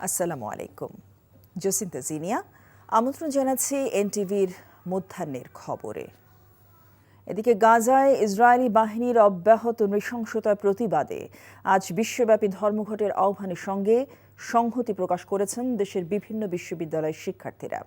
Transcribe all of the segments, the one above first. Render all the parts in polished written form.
আসসালামু আলাইকুম। জসিন্তা জিনিয়া আমন্ত্রণ জানাচ্ছি এনটিভির মধ্যাহ্নের খবরে। এদিকে গাজায় ইসরায়েলি বাহিনীর অব্যাহত নৃশংসতার প্রতিবাদে আজ বিশ্বব্যাপী ধর্মঘটের আহ্বানের সঙ্গে সংহতি প্রকাশ করেছেন দেশের বিভিন্ন বিশ্ববিদ্যালয়ের শিক্ষার্থীরা।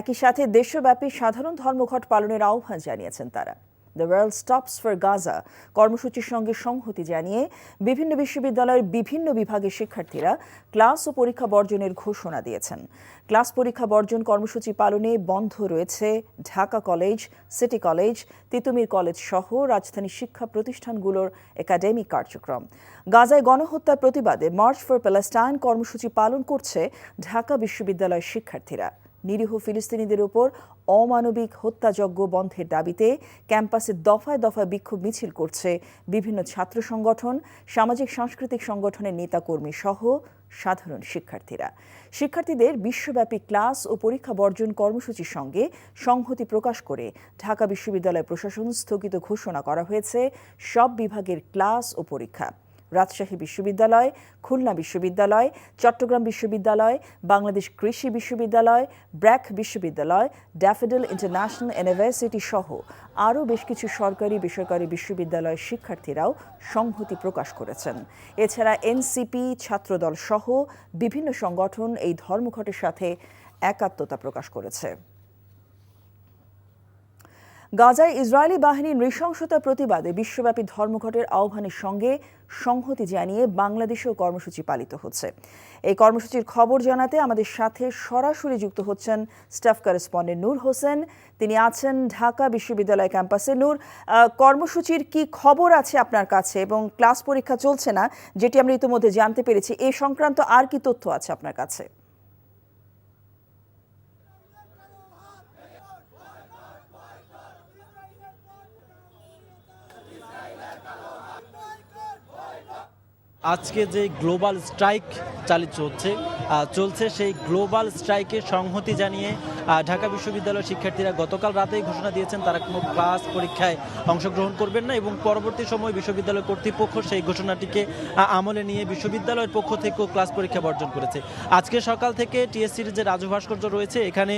একই সাথে দেশব্যাপী সাধারণ ধর্মঘট পালনের আহ্বান জানিয়েছেন তারা। The world stops for Gaza কর্মসূচির সঙ্গে সংহতি জানিয়ে বিভিন্ন বিশ্ববিদ্যালয়ের বিভিন্ন বিভাগের শিক্ষার্থীরা ক্লাস ও পরীক্ষা বর্জনের ঘোষণা দিয়েছেন। ক্লাস পরীক্ষা বর্জন কর্মসূচি পালনে বন্ধ রয়েছে Dhaka college, city college, Titumir college সহ রাজধানীর শিক্ষা প্রতিষ্ঠানগুলোর একাডেমিক কার্যক্রম। গাজায় গণহত্যার প্রতিবাদে মার্চ ফর প্যালেস্টাইন কর্মসূচি পালন করছে ঢাকা বিশ্ববিদ্যালয়ের শিক্ষার্থীরা। নিরীহ ফিলিস্তিনিদের উপর অমানবিক হত্যাযজ্ঞ বন্ধের দাবিতে ক্যাম্পাসে দফায় দফায় বিক্ষোভ মিছিল করছে বিভিন্ন ছাত্র সংগঠন, সামাজিক সাংস্কৃতিক সংগঠনের নেতাকর্মী সহ সাধারণ শিক্ষার্থীরা। শিক্ষার্থীদের বিশ্বব্যাপী ক্লাস ও পরীক্ষা বর্জন কর্মসূচির সঙ্গে সংহতি প্রকাশ করে ঢাকা বিশ্ববিদ্যালয় প্রশাসন স্থগিত ঘোষণা করা হয়েছে সব বিভাগের ক্লাস ও পরীক্ষা। রাজশাহী বিশ্ববিদ্যালয়, খুলনা বিশ্ববিদ্যালয়, চট্টগ্রাম বিশ্ববিদ্যালয়, বাংলাদেশ কৃষি বিশ্ববিদ্যালয়, ব্র্যাক বিশ্ববিদ্যালয়, ড্যাফোডিল ইন্টারন্যাশনাল ইউনিভার্সিটি সহ আরও বেশ কিছু সরকারি বেসরকারি বিশ্ববিদ্যালয়ের শিক্ষার্থীরাও সংহতি প্রকাশ করেছেন। এছাড়া এনসিপি, ছাত্রদল সহ বিভিন্ন সংগঠন এই ধর্মঘটের সাথে একাত্মতা প্রকাশ করেছে। গাজায় ইসরায়েলি বাহিনীর নৃশংসতার প্রতিবাদে বিশ্বব্যাপী ধর্মঘটের আহ্বানের সঙ্গে সংহতি জানিয়ে বাংলাদেশেও কর্মসূচি পালিত হচ্ছে। এই কর্মসূচির খবর জানাতে আমাদের সাথে সরাসরি যুক্ত হচ্ছেন স্টাফ করেসপন্ডেন্ট নূর হোসেন। তিনি আছেন ঢাকা বিশ্ববিদ্যালয় ক্যাম্পাসে। নূর, কর্মসূচির কি খবর আছে আপনার কাছে এবং ক্লাস পরীক্ষা চলছে না যেটি আমরা ইতিমধ্যে জানতে পেরেছি, এ সংক্রান্ত আর কি তথ্য আছে আপনার কাছে? আজকে যে গ্লোবাল স্ট্রাইক চলছে সেই গ্লোবাল স্ট্রাইকে সংহতি জানিয়ে ঢাকা বিশ্ববিদ্যালয়ের শিক্ষার্থীরা গতকাল রাতেই ঘোষণা দিয়েছেন তারা কোনো ক্লাস পরীক্ষায় অংশগ্রহণ করবেন না এবং পরবর্তী সময় বিশ্ববিদ্যালয় কর্তৃপক্ষ সেই ঘোষণাটিকে আমলে নিয়ে বিশ্ববিদ্যালয়ের পক্ষ থেকেও ক্লাস পরীক্ষা বর্জন করেছে। আজকে সকাল থেকে টিএসসির যে রাজু ভাস্কর্য রয়েছে এখানে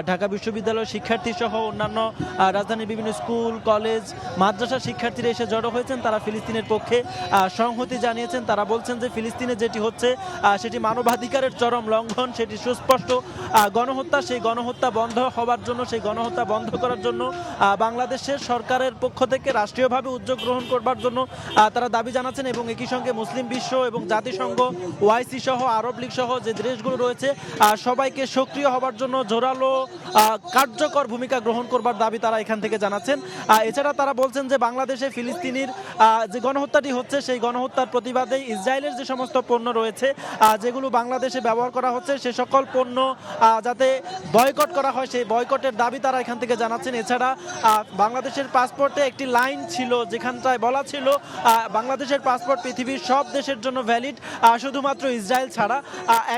ঢাকা বিশ্ববিদ্যালয়ের শিক্ষার্থী সহ অন্যান্য রাজধানীর বিভিন্ন স্কুল, কলেজ, মাদ্রাসার শিক্ষার্থীরা এসে জড়ো হয়েছেন। তারা ফিলিস্তিনের পক্ষে সংহতি জানিয়েছেন। তারা বলছেন যে ফিলিস্তিনে যেটি হচ্ছে সেটি মানবাধিকারের চরম লঙ্ঘন, সেটি সুস্পষ্ট গণহত্যা। সেই গণহত্যা বন্ধ হওয়ার জন্য, সেই গণহত্যা বন্ধ করার জন্য বাংলাদেশের সরকারের পক্ষ থেকে রাষ্ট্রীয়ভাবে উদ্যোগ গ্রহণ করবার জন্য তারা দাবি জানাচ্ছেন এবং একই সঙ্গে মুসলিম বিশ্ব এবং জাতিসংঘ, ওআইসি সহ আরব লীগ সহ যে দেশগুলো রয়েছে সবাইকে সক্রিয় হবার জন্য জোরালো কার্যকর ভূমিকা গ্রহণ করবার দাবি তারা এখান থেকে জানাচ্ছেন। এছাড়া তারা বলছেন যে বাংলাদেশে ফিলিস্তিনির যে গণহত্যাটি হচ্ছে সেই গণহত্যার প্রতিবাদে ইসরায়েলের যে সমস্ত পণ্য রয়েছে যেগুলো বাংলাদেশে ব্যবহার করা হচ্ছে সে সকল পণ্য যাতে বয়কট করা হয় সেই বয়কটের দাবি তারা এখান থেকে জানাচ্ছেন। এছাড়া বাংলাদেশের পাসপোর্টে একটি লাইন ছিল যেখানটায় বলা ছিল বাংলাদেশের পাসপোর্ট পৃথিবীর সব দেশের জন্য ভ্যালিড, শুধুমাত্র ইসরায়েল ছাড়া।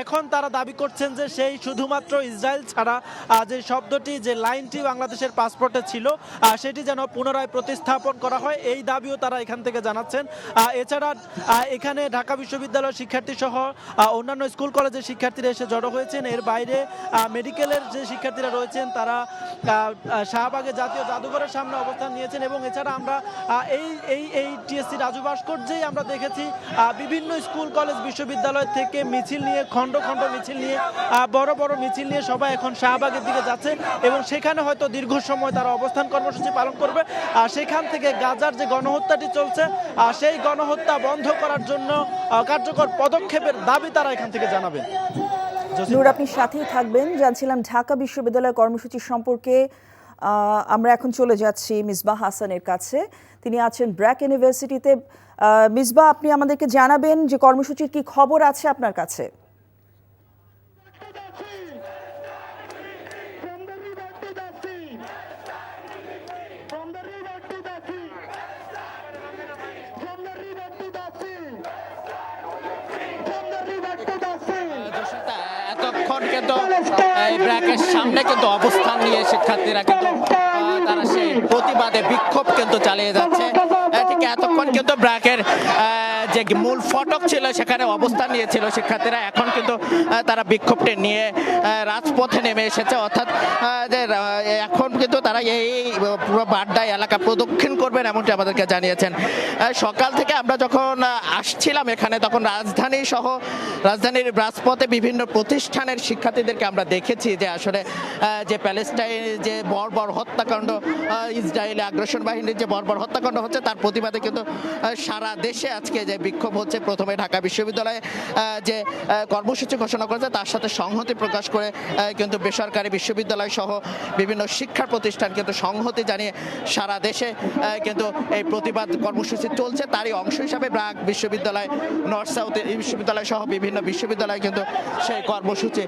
এখন তারা দাবি করছেন যে সেই শুধুমাত্র ইসরায়েল ছাড়া যে শব্দটি, যে লাইনটি বাংলাদেশের পাসপোর্টে ছিল সেটি যেন পুনরায় প্রতিস্থাপন করা হয়, এই দাবিও তারা এখান থেকে জানাচ্ছেন। এছাড়া এখানে ঢাকা বিশ্ববিদ্যালয়ের শিক্ষার্থী সহ অন্যান্য স্কুল কলেজের শিক্ষার্থীরা এসে জড়ো হয়েছেন। এর বাইরে মেডিকেলের যে শিক্ষার্থীরা রয়েছেন তারা শাহবাগে জাতীয় জাদুঘরের সামনে অবস্থান নিয়েছেন এবং এছাড়া আমরা এই টিএসসি রাজু ভাস্কর্যেই আমরা দেখেছি বিভিন্ন স্কুল কলেজ বিশ্ববিদ্যালয় থেকে মিছিল নিয়ে, খণ্ড খণ্ড মিছিল নিয়ে, বড় বড় মিছিল নিয়ে সবাই এখন শাহবাগের দিকে যাচ্ছে এবং সেখানে হয়তো দীর্ঘ সময় তারা অবস্থান কর্মসূচি পালন করবে। সেখান থেকে গাজার যে গণহত্যাটি চলছে সেই গণহত্যা বন্ধ করার জন্য কার্যকর পদক্ষেপের দাবি তারা এখান থেকে জানাবেন। নূর, আপনি সাথেই থাকবেন। জানছিলাম ঢাকা বিশ্ববিদ্যালয় কর্মসূচি সম্পর্কে। আমরা এখন চলে যাচ্ছি মিসবাহ হাসানের কাছে। তিনি আছেন ব্র্যাক ইউনিভার্সিটিতে। মিসবাহ, আপনি আমাদেরকে জানাবেন যে কর্মসূচির কি খবর আছে আপনার কাছে? এতক্ষণ কিন্তু এই ব্র্যাকের সামনে কিন্তু অবস্থান নিয়ে শিক্ষার্থীরা কিন্তু তারা সেই প্রতিবাদে বিক্ষোভ কিন্তু চালিয়ে যাচ্ছে। ঠিক এতক্ষণ কিন্তু ব্র্যাকের যে মূল ফটক ছিল সেখানে অবস্থান নিয়েছিল শিক্ষার্থীরা, এখন কিন্তু তারা বিক্ষোভটি নিয়ে রাজপথে নেমে এসেছে। অর্থাৎ যে এখন কিন্তু তারা এই পুরো বাড্ডা এলাকা প্রদক্ষিণ করবেন এমনটি আমাদেরকে জানিয়েছেন। সকাল থেকে আমরা যখন আসছিলাম এখানে তখন রাজধানীর রাজপথে বিভিন্ন প্রতিষ্ঠানের শিক্ষার্থীদেরকে আমরা দেখেছি যে আসলে যে প্যালেস্টাইনের যে বর্বর হত্যাকাণ্ড, ইসরায়েলি আগ্রাসন বাহিনীর যে বর্বর হত্যাকাণ্ড হচ্ছে তার প্রতিবাদে কিন্তু সারা দেশে আজকে যে বিক্ষোভ হচ্ছে, প্রথমে ঢাকা বিশ্ববিদ্যালয়ে যে কর্মসূচি ঘোষণা করেছে তার সাথে সংহতি প্রকাশ করে কিন্তু বেসরকারি বিশ্ববিদ্যালয় সহ বিভিন্ন শিক্ষা প্রতিষ্ঠান কিন্তু সংহতি জানিয়ে সারা দেশে কিন্তু এই প্রতিবাদ কর্মসূচি চলছে। তারই অংশ হিসাবে ব্র্যাক বিশ্ববিদ্যালয়, নর্থ সাউথ বিশ্ববিদ্যালয় সহ বিভিন্ন বিশ্ববিদ্যালয় কিন্তু সেই কর্মসূচি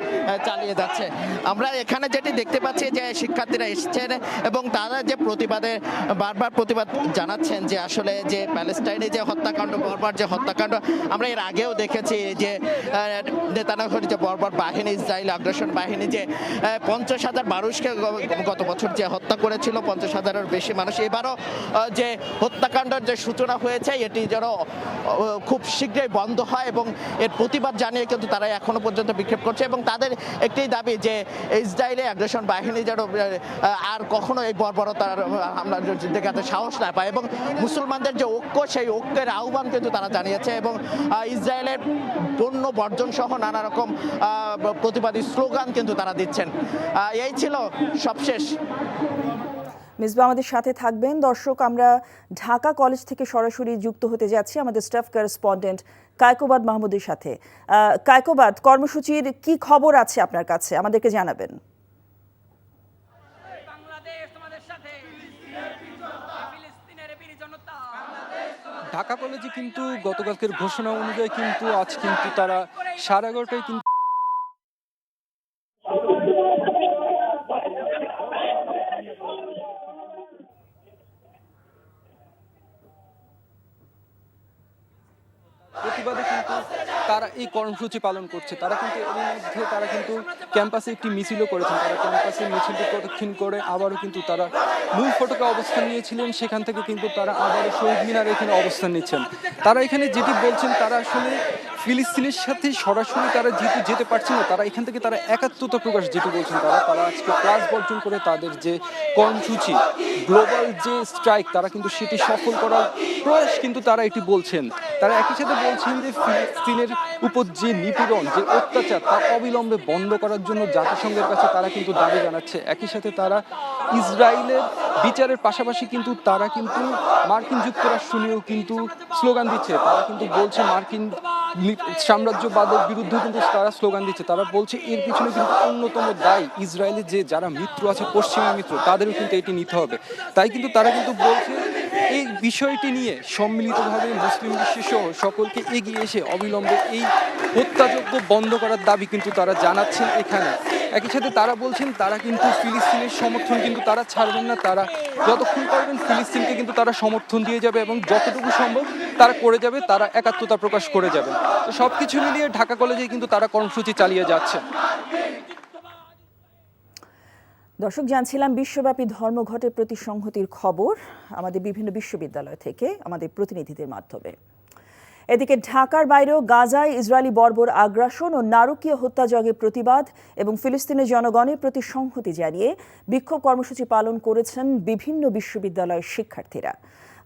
চালিয়ে যাচ্ছে। আমরা এখানে যেটি দেখতে পাচ্ছি যে শিক্ষার্থীরা এসেছেন এবং তারা যে প্রতিবাদে বারবার প্রতিবাদ জানাচ্ছেন যে আসলে যে প্যালেস্টাইনে যে হত্যাকাণ্ড, বর্বর যে হত্যাকাণ্ড আমরা এর আগেও দেখেছি যে নেতানিয়াহুর যে বর্বর বাহিনী, ইসরায়েল আগ্রাসন বাহিনী যে 50,000 মানুষকে গত বছর যে হত্যা করেছিল, 50,000-এর বেশি মানুষ। এবারও যে হত্যাকাণ্ডের যে সূচনা হয়েছে এটি যেন খুব শীঘ্রই বন্ধ হয় এবং এর প্রতিবাদ জানিয়ে কিন্তু তারা এখনো পর্যন্ত বিক্ষোভ করছে এবং তাদের একটি দাবি যে ইসরায়েলি আগ্রাসন বাহিনী যেন আর কখনো এই বর্বরতার হামলা দেখাতে সাহস না পায় এবং মুসলমানদের যে ঐক্য, সেই ঐক্যের আহ্বান কিন্তু তারা জানিয়েছে এবং ইসরায়েলের পণ্য বর্জন সহ নানা রকম প্রতিবাদী স্লোগান কিন্তু তারা দিচ্ছেন। এই ছিল সবশেষ। মিসবা আমাদের সাথে থাকবেন। দর্শক, আমরা ঢাকা কলেজ থেকে সরাসরি যুক্ত হতে যাচ্ছি আমাদের স্টাফ করেসপন্ডেন্ট কায়কোবাদ মাহমুদের সাথে। কায়কোবাদ, কর্মসূচির কি খবর আছে আপনার কাছে, আমাদেরকে জানাবেন। ঢাকা কলেজে কিন্তু গতকালকের ঘোষণা অনুযায়ী কিন্তু আজ কিন্তু তারা 11:30টায় কিন্তু প্রতিবাদে কিন্তু তারা এই কর্মসূচি পালন করছে। তারা কিন্তু এর মধ্যে তারা কিন্তু ক্যাম্পাসে একটি মিছিলও করেছেন। তারা ক্যাম্পাসে মিছিলটি প্রদক্ষিণ করে আবারও কিন্তু তারা মূল ফটকে অবস্থান নিয়েছিলেন, সেখান থেকে কিন্তু তারা আবারও শহীদ মিনারে এখানে অবস্থান নিচ্ছেন। তারা এখানে যেটি বলছেন, তারা আসলে ফিলিস্তিনের সাথে সরাসরি তারা যেহেতু যেতে পারছে না, তারা এখান থেকে তারা একাত্মতা প্রকাশ যেটি বলছেন, তারা আজকে ক্লাস বর্জন করে তাদের যে কর্মসূচি গ্লোবাল যে স্ট্রাইক তারা কিন্তু সেটি সফল করার প্রয়াস কিন্তু তারা এটি বলছেন। তারা একই সাথে বলছেন যে ফিলিস্তিনের উপর যে নিপীড়ন, যে অত্যাচার তা অবিলম্বে বন্ধ করার জন্য জাতিসংঘের কাছে তারা কিন্তু দাবি জানাচ্ছে। একই সাথে তারা ইসরায়েলের বিচারের পাশাপাশি কিন্তু তারা কিন্তু মার্কিন যুক্তরাষ্ট্র নিয়েও কিন্তু স্লোগান দিচ্ছে। তারা কিন্তু বলছে মার্কিন সাম্রাজ্যবাদের বিরুদ্ধে কিন্তু তারা স্লোগান দিচ্ছে। তারা বলছে এর পিছনে কিন্তু অন্যতম দায়ী ইসরায়েলের যে যারা মিত্র আছে, পশ্চিমা মিত্র, তাদেরও কিন্তু এটি নিতে হবে। তাই কিন্তু তারা কিন্তু বলছে এই বিষয়টি নিয়ে সম্মিলিতভাবে মুসলিম বিশ্ব সকলকে এগিয়ে এসে অবিলম্বে এই হত্যাযজ্ঞ বন্ধ করার দাবি কিন্তু তারা জানাচ্ছেন এখানে। একই সাথে তারা বলছেন তারা কিন্তু ফিলিস্তিনের সমর্থন কিন্তু তারা ছাড়বেন না। তারা যতক্ষণ পারবেন ফিলিস্তিনকে কিন্তু তারা সমর্থন দিয়ে যাবে এবং যতটুকু সম্ভব তারা করে যাবে, তারা একাত্মতা প্রকাশ করে যাবে। তো সবকিছু মিলিয়ে ঢাকা কলেজে কিন্তু তারা কর্মসূচি চালিয়ে যাচ্ছে। দর্শক, জানছিলাম বিশ্বব্যাপী ধর্মঘটের প্রতি সংহতির খবর আমাদের বিভিন্ন বিশ্ববিদ্যালয় থেকে আমাদের প্রতিনিধিদের মাধ্যমে। এদিকে ঢাকার বাইরেও গাজায় ইসরায়েলি বর্বর আগ্রাসন ও নারকীয় হত্যাযজ্ঞের প্রতিবাদ এবং ফিলিস্তিনের জনগণের প্রতি সংহতি জানিয়ে বিক্ষোভ কর্মসূচি পালন করেছেন বিভিন্ন বিশ্ববিদ্যালয়ের শিক্ষার্থীরা।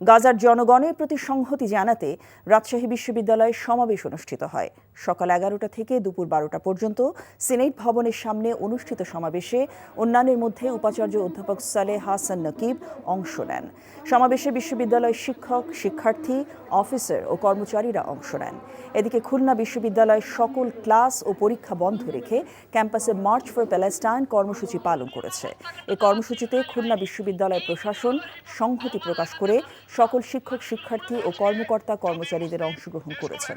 গাজার জনগণের প্রতি সংহতি জানাতে রাজশাহী বিশ্ববিদ্যালয়ে সমাবেশ অনুষ্ঠিত হয়। সকাল 11টা থেকে দুপুর 12টা পর্যন্ত সিনেট ভবনের সামনে অনুষ্ঠিত সমাবেশে অন্যান্যের মধ্যে উপাচার্য অধ্যাপক সালেহ হাসান নকিব অংশ নেন। সমাবেশে বিশ্ববিদ্যালয়ের শিক্ষক, শিক্ষার্থী, অফিসার ও কর্মচারীরা অংশ নেন। এদিকে খুলনা বিশ্ববিদ্যালয়ের সকল ক্লাস ও পরীক্ষা বন্ধ রেখে ক্যাম্পাসে মার্চ ফর প্যালেস্টাইন কর্মসূচি পালন করেছে। এই কর্মসূচিতে খুলনা বিশ্ববিদ্যালয় প্রশাসন সংহতি প্রকাশ করে সকল শিক্ষক, শিক্ষার্থী ও কর্মকর্তা কর্মচারীদের অংশগ্রহণ করেছেন।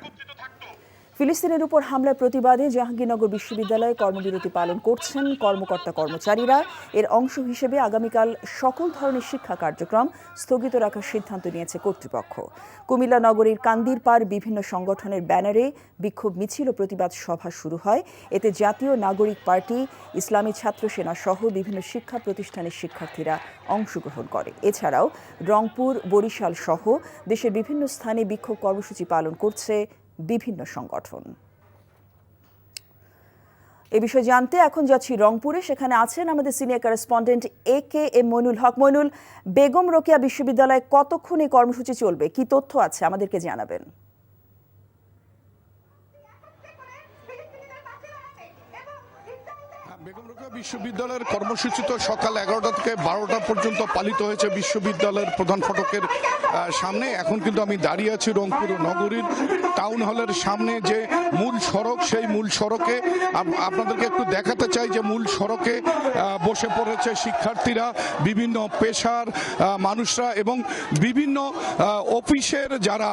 ফিলিস্তিনের উপর হামলার প্রতিবাদে জাহাঙ্গীরনগর বিশ্ববিদ্যালয়ে কর্মবিরতি পালন করছেন কর্মকর্তা কর্মচারীরা। এর অংশ হিসেবে আগামীকাল সকল ধরনের শিক্ষা কার্যক্রম স্থগিত রাখার সিদ্ধান্ত নিয়েছে কর্তৃপক্ষ। কুমিল্লা নগরীর কান্দিরপাড় বিভিন্ন সংগঠনের ব্যানারে বিক্ষোভ মিছিল ও প্রতিবাদ সভা শুরু হয়। এতে জাতীয় নাগরিক পার্টি, ইসলামী ছাত্র সেনা সহ বিভিন্ন শিক্ষা প্রতিষ্ঠানের শিক্ষার্থীরা অংশগ্রহণ করে। এছাড়াও রংপুর, বরিশাল সহ দেশের বিভিন্ন স্থানে বিক্ষোভ কর্মসূচি পালন করছে বিভিন্ন সংগঠন। এ বিষয়ে জানতে এখন যাচ্ছি রংপুরে। সেখানে আছেন আমাদের senior correspondent AKM Moinul Haque. Moinul, Begum Rokeya বিশ্ববিদ্যালয়ে কতক্ষণ এই কর্মসূচি চলবে, কি তথ্য আছে আমাদেরকে জানাবেন? বেগম রোকেয়া বিশ্ববিদ্যালয়ের কর্মসূচি তো সকাল 11টা থেকে 12টা পর্যন্ত পালিত হয়েছে বিশ্ববিদ্যালয়ের প্রধান ফটকের সামনে। এখন কিন্তু আমি দাঁড়িয়ে আছি রংপুর নগরীর টাউন হলের সামনে, যে মূল সড়ক, সেই মূল সড়কে আপনাদেরকে একটু দেখাতে চাই যে মূল সড়কে বসে পড়েছে শিক্ষার্থীরা, বিভিন্ন পেশার মানুষরা এবং বিভিন্ন অফিসের যারা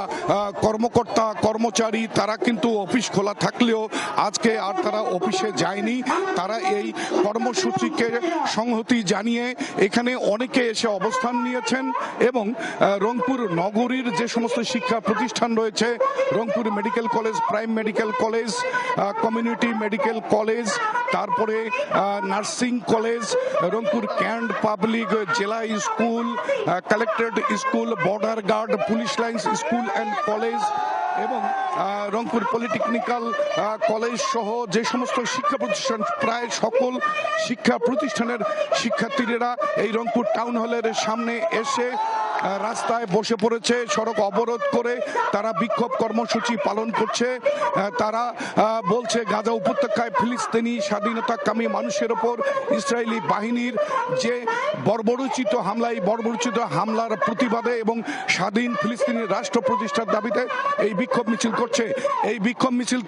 কর্মকর্তা কর্মচারী, তারা কিন্তু অফিস খোলা থাকলেও আজকে আর তারা অফিসে যায়নি। তারা এই কর্মসূচিকে সংহতি জানিয়ে এখানে অনেকে এসে অবস্থান নিয়েছেন এবং রংপুর নগরীর যে সমস্ত শিক্ষা প্রতিষ্ঠান রয়েছে, Rangpur medical college, prime medical college, community medical college, তারপরে nursing college, Rangpur cantt public জেলা school, collectorate school, border guard, police lines school and college এবং রংপুর পলিটেকনিক্যাল কলেজ সহ যে সমস্ত শিক্ষা প্রতিষ্ঠান, প্রায় সকল শিক্ষা প্রতিষ্ঠানের শিক্ষার্থীরা এই রংপুর টাউন হলের সামনে এসে রাস্তায় বসে পড়েছে। সড়ক অবরোধ করে তারা বিক্ষোভ কর্মসূচি পালন করছে। তারা বলছে গাজা উপত্যকায় ফিলিস্তিনি স্বাধীনতাকামী মানুষের ওপর ইসরায়েলি বাহিনীর যে বর্বরোচিত হামলা, এই বর্বরোচিত হামলার প্রতিবাদে এবং স্বাধীন ফিলিস্তিনি রাষ্ট্র প্রতিষ্ঠার দাবিতে এই বিক্ষোভ মিছিল করছে। এই বিক্ষোভ মিছিল,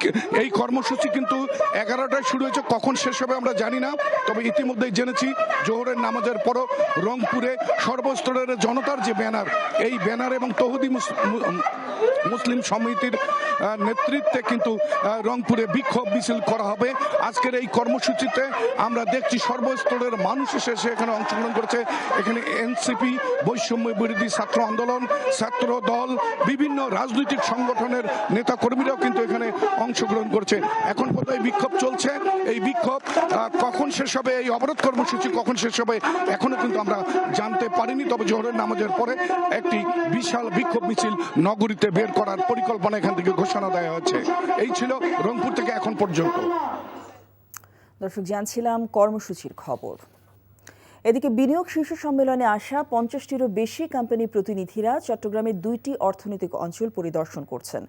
এই কর্মসূচি কিন্তু 11টায় শুরু হয়েছে, কখন শেষ হবে আমরা জানি না। তবে ইতিমধ্যেই জেনেছি জোহরের নামাজের পরও রংপুরে সর্বস্তরের জনতার যে ব্যানার, এই ব্যানার এবং তৌহিদি মুসলিম সমিতির নেতৃত্বে কিন্তু রংপুরে বিক্ষোভ মিছিল করা হবে। আজকের এই কর্মসূচিতে আমরা দেখছি সর্বস্তরের মানুষ এসে এখানে অংশগ্রহণ করেছে। এখানে এনসিপি, বৈষম্য বিরোধী ছাত্র আন্দোলন, ছাত্র দল, বিভিন্ন রাজনৈতিক সংগঠনের নেতা কর্মীরাও কিন্তু এখানে অংশগ্রহণ করছে। এখন পর্যন্ত এই বিক্ষোভ চলছে। এই বিক্ষোভ কখন শেষ হবে, এই অবরোধ কর্মসূচি কখন শেষ হবে এখনো কিন্তু আমরা জানতে পারিনি। তবে জোহরের নামাজের পরে একটি বিশাল বিক্ষোভ মিছিল নগরীতে বের করার পরিকল্পনা এখান থেকে ঘোষণা দেওয়া হচ্ছে। এই ছিল রংপুর থেকে এখন পর্যন্ত। দর্শক, জানছিলাম কর্মসূচির খবর। এদিকে বিনিয়োগ শীর্ষ সম্মেলনে আসা 50টিরও বেশি কোম্পানির প্রতিনিধিরা চট্টগ্রামের 2টি অর্থনৈতিক অঞ্চল পরিদর্শন করছেন।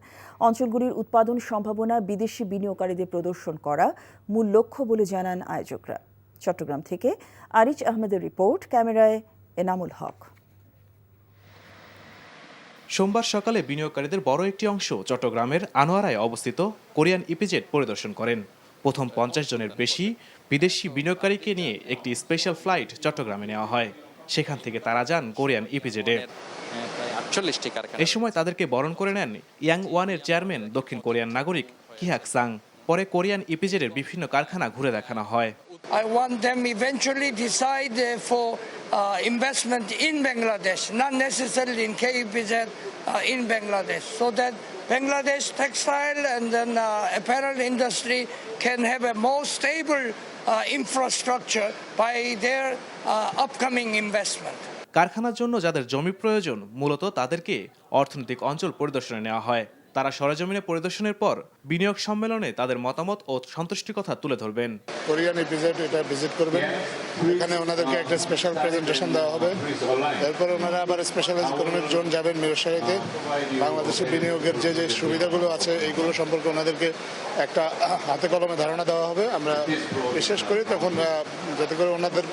অঞ্চলগুলির উৎপাদন সম্ভাবনা বিদেশি বিনিয়োগকারীদের প্রদর্শন করা মূল লক্ষ্য বলে জানান আয়োজকরা। চট্টগ্রাম থেকে আরিচ আহমেদের রিপোর্ট, ক্যামেরায় এনামুল হক। সোমবার সকালে বিনিয়োগকারীদের বড় একটি অংশ চট্টগ্রামের আনোয়ারায় অবস্থিত কোরিয়ান ইপিজেড পরিদর্শন করেন। প্রথম 50 জনের বেশি বিদেশি বিনিয়োগকারীকে নিয়ে একটি স্পেশাল ফ্লাইট চট্টগ্রামে নেওয়া হয়। সেখান থেকে তারা যান কোরিয়ান ইপিজেডে। এ সময় তাদেরকে বরণ করে নেন ইয়াংওয়ানের চেয়ারম্যান দক্ষিণ কোরিয়ান নাগরিক কিহাক সাং। পরে কোরিয়ান ইপিজেডের বিভিন্ন কারখানা ঘুরে দেখানো হয়। I want them eventually decide for investment in Bangladesh, not necessarily in KEPZ, in Bangladesh, so that Bangladesh textile and then apparel industry can have a more stable infrastructure by their upcoming investment. কারখানার জন্য যাদের জমি প্রয়োজন, মূলত তাদেরকে অর্থনৈতিক অঞ্চল পরিদর্শনে নেওয়া হয়। তারা সরেজমিনে পরিদর্শনের পর বিনিয়োগ সম্মেলনে তাদের মতামত ও সন্তুষ্টির কথা তুলে ধরবেন। কোরিয়ান ইপিজেড এটা ভিজিট করবেন, এখানে ওনাদেরকে একটা স্পেশাল প্রেজেন্টেশন দেওয়া হবে। এরপর ওনারা আবার স্পেশাল ইকোনমিক জোন যাবেন মিরসরাইতে। বাংলাদেশের বিনিয়োগের যে যে সুবিধাগুলো আছে এইগুলো সম্পর্কে ওনাদেরকে একটা হাতে কলমে ধারণা দেওয়া হবে। আমরা বিশেষ করি তখন যাতে করে ওনাদের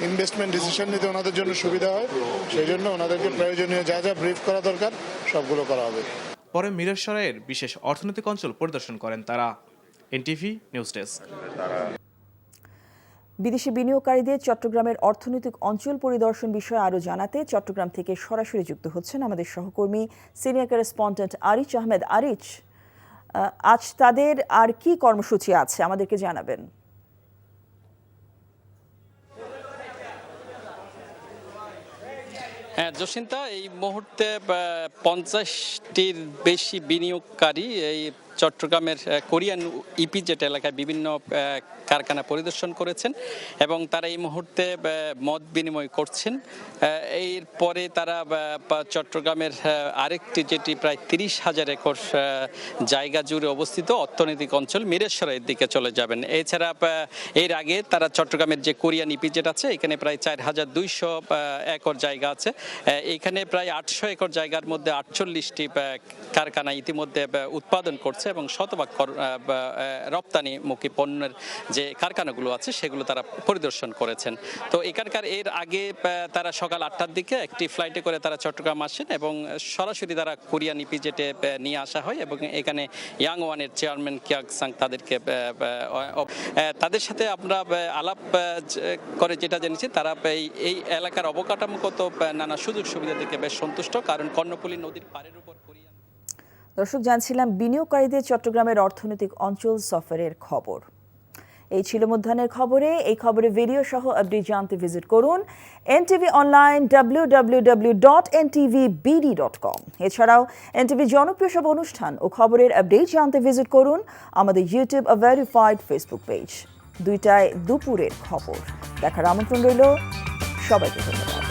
ইনভেস্টমেন্ট ডিসিশন নিতে ওনাদের জন্য সুবিধা হয়, সেই জন্য ওনাদেরকে প্রয়োজনীয় যা যা ব্রিফ করা দরকার সবগুলো করা হবে। পরে মিরসরাইয়ের বিশেষ অর্থনৈতিক অঞ্চল পরিদর্শন করেন তারা। NTV news desk. বিদেশি বিনিয়োগকারীদের চট্টগ্রামের অর্থনৈতিক অঞ্চল পরিদর্শন বিষয়ে আরও জানাতে চট্টগ্রাম থেকে সরাসরি যুক্ত হচ্ছেন আমাদের সহকর্মী সিনিয়র করেসপন্ডেন্ট আরিচ আহমেদ। আরিচ, আজ তাদের আর কি কর্মসূচি আছে আমাদেরকে জানাবেন। হ্যাঁ জসিন্তা, এই মুহূর্তে 50টির বেশি বিনিয়োগকারী এই চট্টগ্রামের কোরিয়ান ইপিজেড এলাকায় বিভিন্ন কারখানা পরিদর্শন করেছেন এবং তারা এই মুহূর্তে মত বিনিময় করছেন। এরপরে তারা চট্টগ্রামের আরেকটি যেটি প্রায় 30,000 একর জায়গা জুড়ে অবস্থিত অর্থনৈতিক অঞ্চল মিরেশ্বরের দিকে চলে যাবেন। এছাড়া এর আগে তারা চট্টগ্রামের যে কোরিয়ান ইপিজেড আছে এখানে প্রায় 4,200 একর জায়গা আছে। এখানে প্রায় 800 একর জায়গার মধ্যে 48টি কারখানা ইতিমধ্যে উৎপাদন করছে এবং শতভাগ রপ্তানিমুখী পণ্যের যে কারখানাগুলো আছে সেগুলো তারা পরিদর্শন করেছেন। তো এখানকার এর আগে তারা সকাল 8টার দিকে একটি ফ্লাইটে করে তারা চট্টগ্রাম আসেন এবং সরাসরি তারা কোরিয়ান ইপিজেটে নিয়ে আসা হয় এবং এখানে ইয়াং ওয়ানের চেয়ারম্যান কিয়াক সাং তাদের সাথে আমরা আলাপ করে যেটা জেনেছি তারা এই এলাকার অবকাঠামোগত নানা সুযোগ সুবিধা থেকে বেশ সন্তুষ্ট, কারণ কর্ণফুলী নদীর পাড়ের উপর কোরিয়ান। দর্শক, জানছিলাম বিনিয়োগকারীদের চট্টগ্রামের অর্থনৈতিক অঞ্চল সফরের খবর। এই ছিল মধ্যাহ্নের খবরে। এই খবরে ভিডিও সহ আপডেট জানতে ভিজিট করুন এনটিভি অনলাইন www.ntvbd.com। এছাড়াও এনটিভি জনপ্রিয় সব অনুষ্ঠান ও খবরের আপডেট জানতে ভিজিট করুন আমাদের ইউটিউব ভেরিফাইড ফেসবুক পেজ। 2টায় দুপুরের খবর দেখার আমন্ত্রণ রইল। সবাইকে ধন্যবাদ।